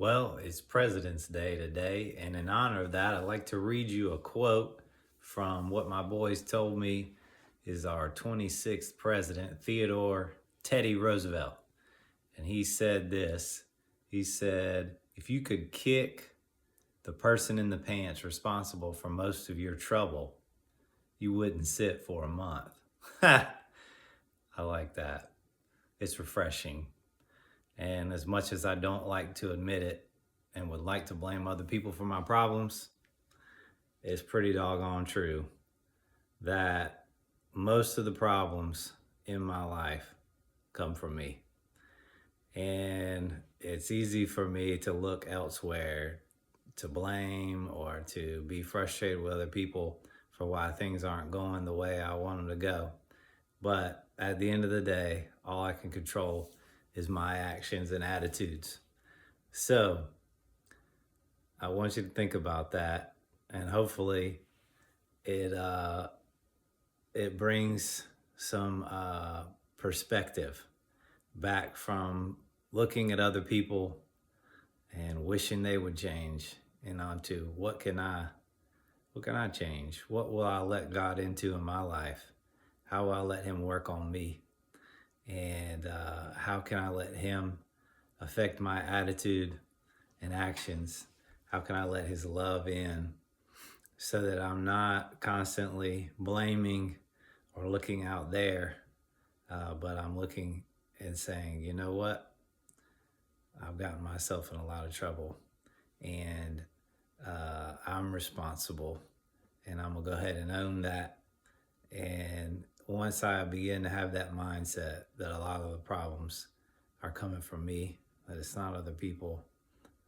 Well, it's President's Day today, and in honor of that, I'd like to read you a quote from what my boys told me is our 26th president, Theodore Teddy Roosevelt. And he said this. He said, if you could kick the person in the pants responsible for most of your trouble, you wouldn't sit for a month. I like that. It's refreshing. And as much as I don't like to admit it and would like to blame other people for my problems, it's pretty doggone true that most of the problems in my life come from me. And it's easy for me to look elsewhere to blame or to be frustrated with other people for why things aren't going the way I want them to go. But at the end of the day, all I can control is my actions and attitudes. So I want you to think about that, and hopefully it brings some perspective back from looking at other people and wishing they would change, and onto what can I change? What will I let God into in my life? How will I let Him work on me? And how can I let Him affect my attitude and actions? How can I let His love in so that I'm not constantly blaming or looking out there, but I'm looking and saying, you know what? I've gotten myself in a lot of trouble, and I'm responsible, and I'm going to go ahead and own that. And once I begin to have that mindset that a lot of the problems are coming from me, that it's not other people,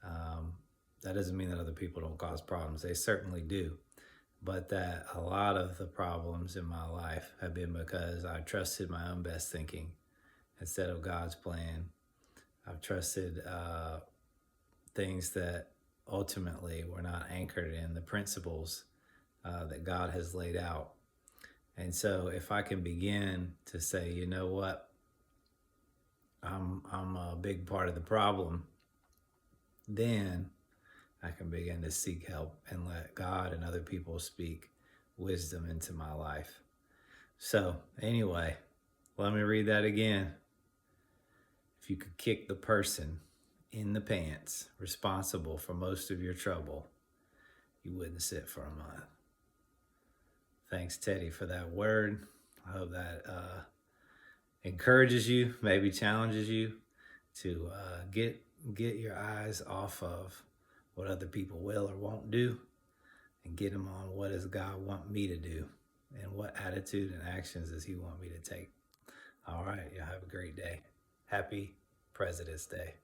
that doesn't mean that other people don't cause problems. They certainly do. But that a lot of the problems in my life have been because I trusted my own best thinking instead of God's plan. I've trusted things that ultimately were not anchored in the principles that God has laid out. And so if I can begin to say, you know what, I'm a big part of the problem, then I can begin to seek help and let God and other people speak wisdom into my life. So anyway, let me read that again. If you could kick the person in the pants responsible for most of your trouble, you wouldn't sit for a month. Thanks, Teddy, for that word. I hope that encourages you, maybe challenges you to get your eyes off of what other people will or won't do, and get them on what does God want me to do, and what attitude and actions does He want me to take. All right, y'all have a great day. Happy President's Day.